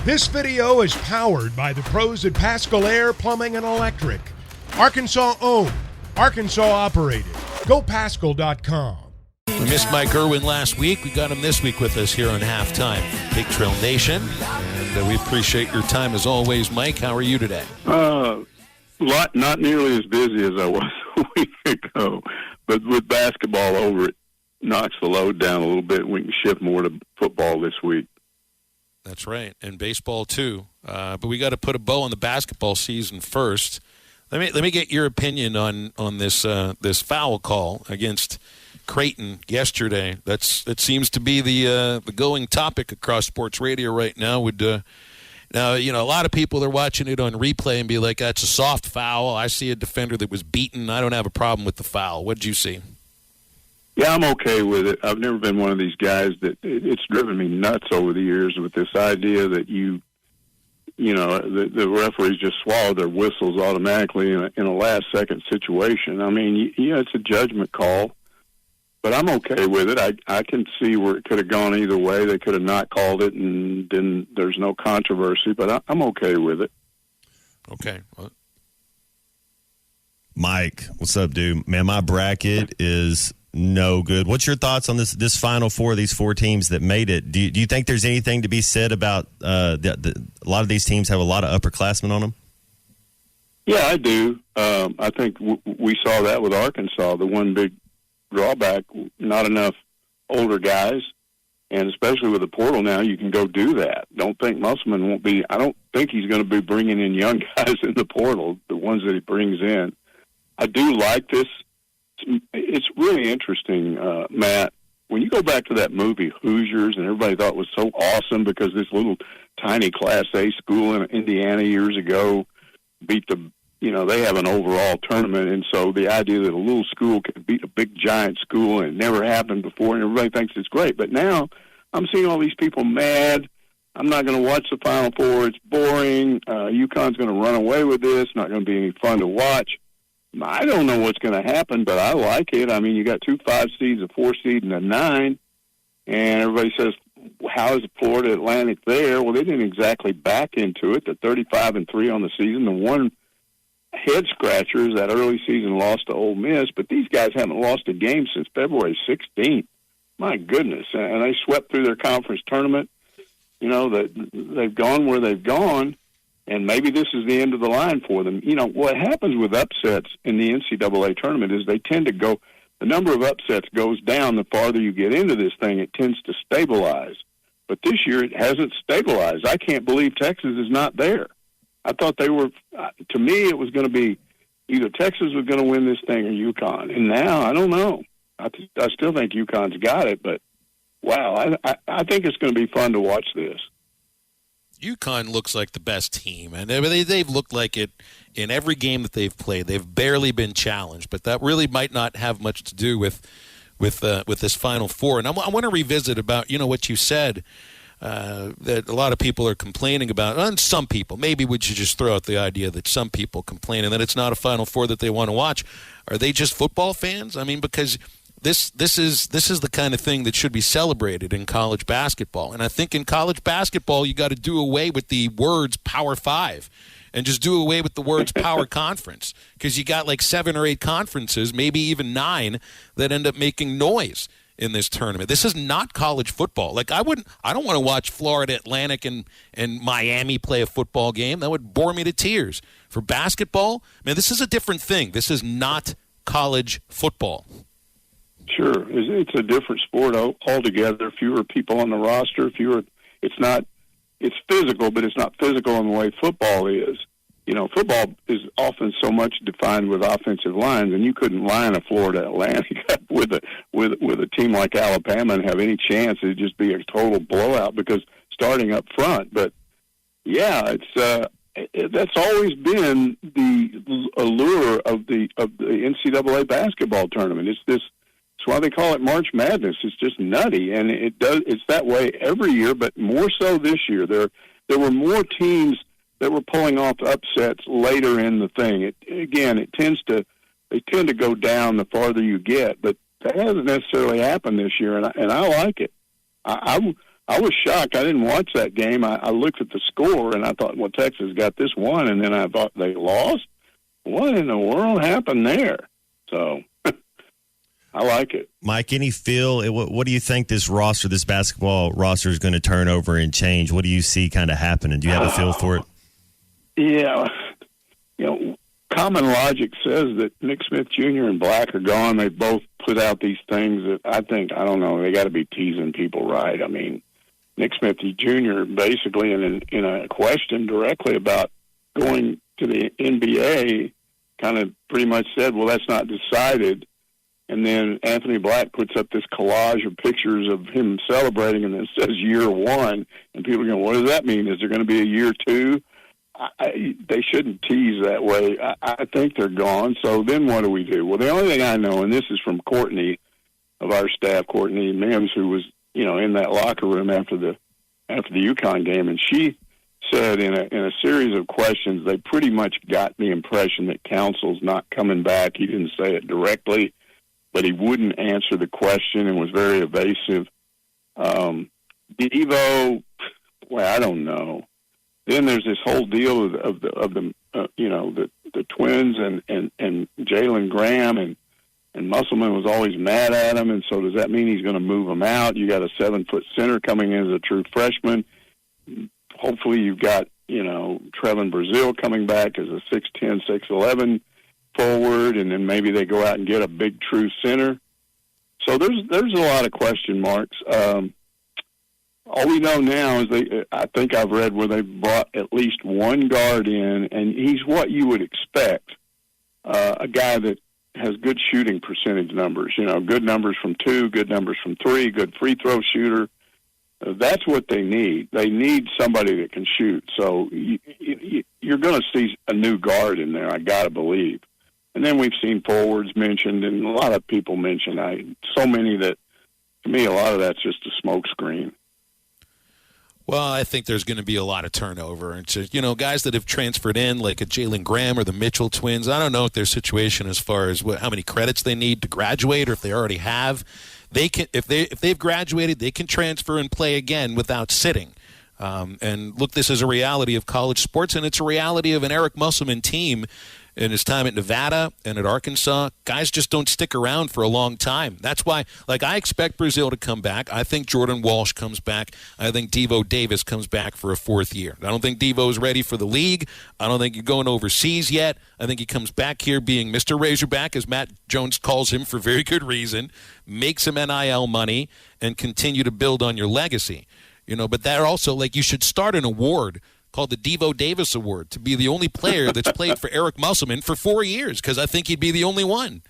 This video is powered by the pros at Pascal Air Plumbing and Electric. Arkansas owned, Arkansas operated. GoPascal.com. We missed Mike Irwin last week. We got him this week with us here on Halftime, Big Trail Nation. And we appreciate your time as always, Mike. How are you today? Not nearly as busy as I was a week ago. But with basketball over, it knocks the load down a little bit. We can shift more to football this week. That's right, and baseball too. But we got to put a bow on the basketball season first. Let me get your opinion on this this foul call against Creighton yesterday. That seems to be the going topic across sports radio right now. Now, you know, a lot of people are watching it on replay and be like, "That's a soft foul." I see a defender that was beaten. I don't have a problem with the foul. What did you see? Yeah, I'm okay with it. I've never been one of these guys that it's driven me nuts over the years with this idea that the referees just swallow their whistles automatically in a last-second situation. I mean, it's a judgment call, but I'm okay with it. I can see where it could have gone either way. They could have not called it, and then there's no controversy, but I'm okay with it. Okay. Mike, what's up, dude? Man, my bracket is no good. What's your thoughts on this Final Four, these four teams that made it? Do you think there's anything to be said about a lot of these teams have a lot of upperclassmen on them? Yeah, I do. I think we saw that with Arkansas. The one big drawback, not enough older guys, and especially with the portal now, you can go do that. Don't think Musselman won't be – I don't think he's going to be bringing in young guys in the portal, the ones that he brings in. I do like this. It's really interesting, Matt. When you go back to that movie Hoosiers, and everybody thought it was so awesome because this little tiny Class A school in Indiana years ago beat they have an overall tournament, and so the idea that a little school could beat a big giant school, and it never happened before, and everybody thinks it's great. But now I'm seeing all these people mad. I'm not going to watch the Final Four. It's boring. UConn's going to run away with this. Not going to be any fun to watch. I don't know what's going to happen, but I like it. I mean, you got 2 5 seeds, a 4 seed, and a 9, and everybody says, how is Florida Atlantic there? Well, they didn't exactly back into it. They're 35-3 on the season. The one head-scratcher is that early season loss to Ole Miss, but these guys haven't lost a game since February 16th. My goodness. And they swept through their conference tournament. You know, they've gone where they've gone. And maybe this is the end of the line for them. You know, what happens with upsets in the NCAA tournament is they tend to go, the number of upsets goes down the farther you get into this thing. It tends to stabilize. But this year it hasn't stabilized. I can't believe Texas is not there. I thought they were, to me, it was going to be either Texas was going to win this thing or UConn. And now, I don't know. I still think UConn's got it, but wow, I think it's going to be fun to watch this. UConn looks like the best team, and they've looked like it in every game that they've played. They've barely been challenged, but that really might not have much to do with this Final Four. And I want to revisit about what you said that a lot of people are complaining about. And some people, maybe we should just throw out the idea that some people complaining that it's not a Final Four that they want to watch. Are they just football fans? I mean, because This is the kind of thing that should be celebrated in college basketball. And I think in college basketball, you got to do away with the words Power 5 and just do away with the words Power Conference, because you got like 7 or 8 conferences, maybe even 9, that end up making noise in this tournament. This is not college football. Like I don't want to watch Florida Atlantic and Miami play a football game. That would bore me to tears. For basketball, man, this is a different thing. This is not college football. Sure. It's a different sport altogether. Fewer people on the roster, it's physical, but it's not physical in the way football is. You know, football is often so much defined with offensive lines, and you couldn't line a Florida Atlantic up with a team like Alabama and have any chance. It'd just be a total blowout because starting up front. But yeah, that's always been the allure of the NCAA basketball tournament. That's why they call it March Madness. It's just nutty, and it's that way every year, but more so this year. There were more teams that were pulling off upsets later in the thing. They tend to go down the farther you get, but that hasn't necessarily happened this year, and I like it. I was shocked. I didn't watch that game. I looked at the score, and I thought, well, Texas got this one, and then I thought they lost. What in the world happened there? So I like it. Mike, any feel, what do you think this basketball roster is going to turn over and change? What do you see kind of happening? Do you have a feel for it? Yeah. Common logic says that Nick Smith Jr. and Black are gone. They both put out these things that I don't know, they got to be teasing people, right? I mean, Nick Smith Jr. basically in a question directly about going to the NBA kind of pretty much said, well, that's not decided. And then Anthony Black puts up this collage of pictures of him celebrating, and it says year one. And people are going, what does that mean? Is there going to be a year two? They shouldn't tease that way. I think they're gone. So then what do we do? Well, the only thing I know, and this is from Courtney of our staff, Courtney Mims, who was, in that locker room after the UConn game, and she said in a series of questions, they pretty much got the impression that Council's not coming back. He didn't say it directly, but he wouldn't answer the question and was very evasive. Devo, well, I don't know. Then there's this whole deal of the twins and Jalen Graham and Musselman was always mad at him, and so does that mean he's going to move him out? You got a 7-foot center coming in as a true freshman. Hopefully you've got Trevin Brazile coming back as a 6'10", 6'11" forward, and then maybe they go out and get a big true center. So there's a lot of question marks. All we know now is I think I've read where they brought at least one guard in, and he's what you would expect, a guy that has good shooting percentage numbers, good numbers from 2, good numbers from 3, good free throw shooter. That's what they need. They need somebody that can shoot. So you're going to see a new guard in there, I got to believe. And then we've seen forwards mentioned, and a lot of people mentioned. So many that, to me, a lot of that's just a smoke screen. Well, I think there's going to be a lot of turnover. And so, guys that have transferred in, like a Jalen Graham or the Mitchell twins, I don't know what their situation as far as how many credits they need to graduate, or if they already have. They can, if they've graduated, they can transfer and play again without sitting. And look, this is a reality of college sports, and it's a reality of an Eric Musselman team. In his time at Nevada and at Arkansas, guys just don't stick around for a long time. That's why, I expect Brazile to come back. I think Jordan Walsh comes back. I think Devo Davis comes back for a 4th year. I don't think Devo's ready for the league. I don't think he's going overseas yet. I think he comes back here being Mr. Razorback, as Matt Jones calls him for very good reason, make some NIL money, and continue to build on your legacy. But that also, you should start an award called the Devo Davis Award to be the only player that's played for Eric Musselman for 4 years, because I think he'd be the only one.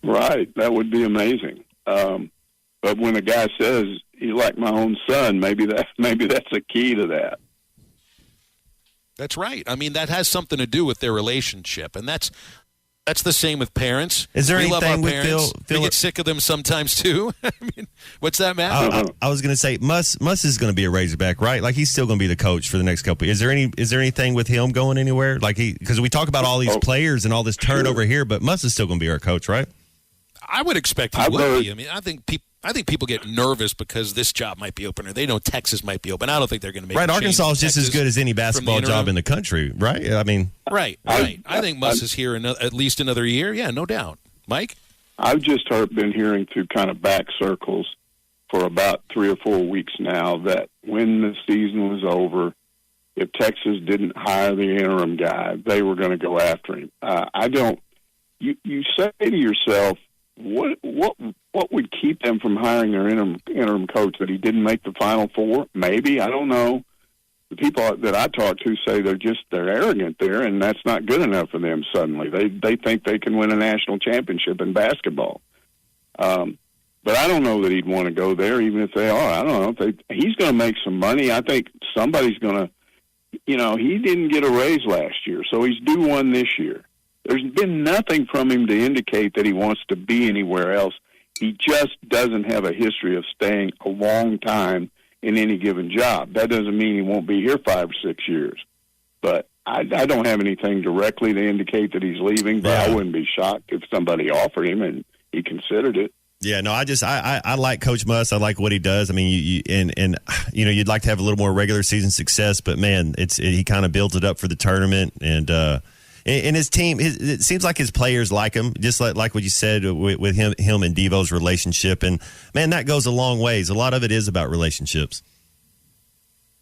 Right. That would be amazing. But when a guy says, "You're like my own son," maybe that's a key to that. That's right. I mean, that has something to do with their relationship, and that's the same with parents. Is there anything love our parents. We get sick of them sometimes too. I mean, what's that, Matt? I was going to say, Muss is going to be a Razorback, right? He's still going to be the coach for the next couple. Is there anything with him going anywhere? Because we talk about all these players and all this turnover here, but Muss is still going to be our coach, right? I would expect he would be. I mean, I think people get nervous because this job might be open, or they know Texas might be open. I don't think they're going to make. Right, Arkansas is just as good as any basketball job in the country, right? I mean, right. I think Muss is here at least another year. Yeah, no doubt. Mike, I've just been hearing through kind of back circles for about 3 or 4 weeks now that when the season was over, if Texas didn't hire the interim guy, they were going to go after him. I don't. You say to yourself, what would keep them from hiring their interim coach? That he didn't make the Final Four? Maybe, I don't know. The people that I talk to say they're arrogant there, and that's not good enough for them. Suddenly, they think they can win a national championship in basketball. But I don't know that he'd want to go there, even if they are. I don't know. He's going to make some money. I think somebody's going to. He didn't get a raise last year, so he's due one this year. There's been nothing from him to indicate that he wants to be anywhere else. He just doesn't have a history of staying a long time in any given job. That doesn't mean he won't be here 5 or 6 years. But I don't have anything directly to indicate that he's leaving, but I wouldn't be shocked if somebody offered him and he considered it. Yeah, no, I like Coach Muss. I like what he does. I mean, you'd like to have a little more regular season success, but man, he kind of builds it up for the tournament, and his team. It seems like his players like him, just like what you said with him and Devo's relationship, and man, that goes a long ways. A lot of it is about relationships.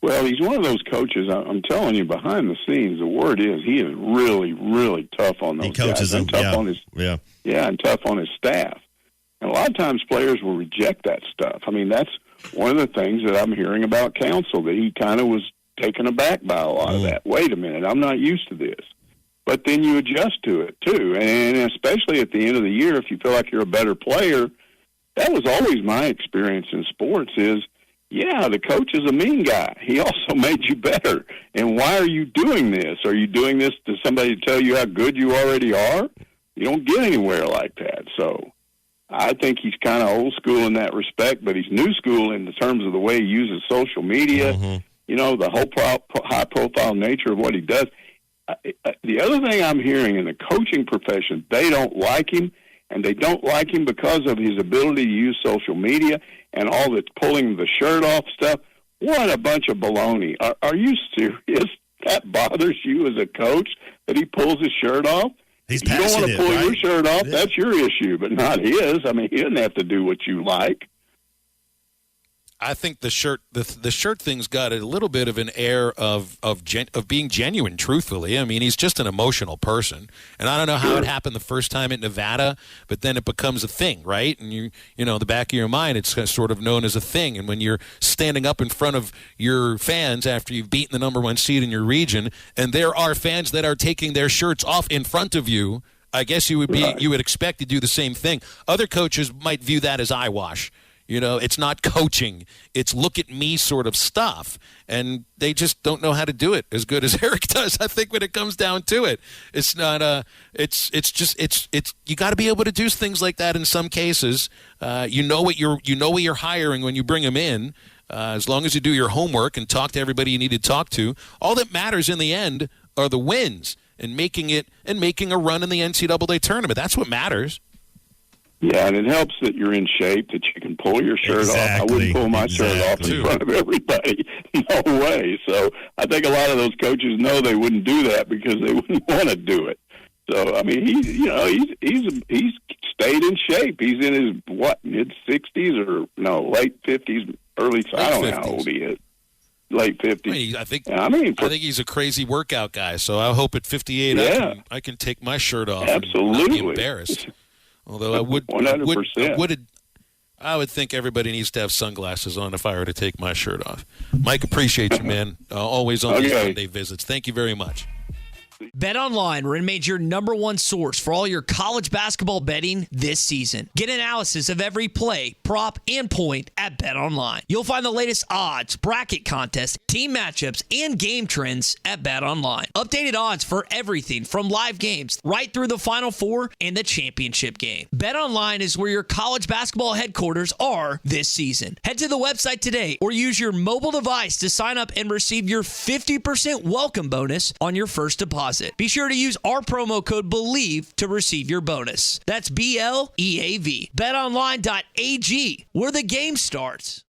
Well, he's one of those coaches. I'm telling you, behind the scenes, the word is he is really, really tough on those he coaches guys. And them, tough on his and tough on his staff. And a lot of times players will reject that stuff. I mean, that's one of the things that I'm hearing about Counsell, that he kind of was taken aback by a lot of that. Wait a minute, I'm not used to this. But then you adjust to it, too. And especially at the end of the year, if you feel like you're a better player, that was always my experience in sports is, yeah, the coach is a mean guy. He also made you better. And why are you doing this? Are you doing this to somebody to tell you how good you already are? You don't get anywhere like that. So I think he's kind of old school in that respect, but he's new school in the terms of the way he uses social media, the whole high-profile nature of what he does. The other thing I'm hearing in the coaching profession, they don't like him, and they don't like him because of his ability to use social media and all the pulling the shirt off stuff. What a bunch of baloney. Are you serious? That bothers you as a coach, that he pulls his shirt off? He's you don't want to pull your shirt off, that's your issue, but not his. I mean, he doesn't have to do what you like. I think the shirt thing's got a little bit of an air of being genuine, truthfully. I mean, he's just an emotional person. And I don't know how it happened the first time at Nevada, but then it becomes a thing, right? And you the back of your mind, it's sort of known as a thing. And when you're standing up in front of your fans after you've beaten the number one seed in your region, and there are fans that are taking their shirts off in front of you, I guess you would expect to do the same thing. Other coaches might view that as eyewash. It's not coaching. It's look at me sort of stuff. And they just don't know how to do it as good as Eric does, I think, when it comes down to it. It's not you got to be able to do things like that in some cases. You know what you're hiring when you bring them in. As long as you do your homework and talk to everybody you need to talk to, all that matters in the end are the wins and making a run in the NCAA tournament. That's what matters. Yeah, and it helps that you're in shape, that you can pull your shirt off. I wouldn't pull my shirt off in front of everybody. No way. So I think a lot of those coaches know they wouldn't do that because they wouldn't want to do it. So I mean, he's stayed in shape. He's in his mid-60s or late 50s, early. I don't know how old he is. Late 50s. I think he's a crazy workout guy. So I hope at 58 I can take my shirt off. Absolutely. And not be embarrassed. Although I would 100%. I would think everybody needs to have sunglasses on if I were to take my shirt off. Mike, appreciate you, man. Always on these Monday visits. Thank you very much. BetOnline remains your number one source for all your college basketball betting this season. Get analysis of every play, prop, and point at BetOnline. You'll find the latest odds, bracket contests, team matchups, and game trends at BetOnline. Updated odds for everything from live games right through the Final Four and the championship game. BetOnline is where your college basketball headquarters are this season. Head to the website today or use your mobile device to sign up and receive your 50% welcome bonus on your first deposit. Be sure to use our promo code BELIEVE to receive your bonus. That's BLEAV. BetOnline.ag, where the game starts.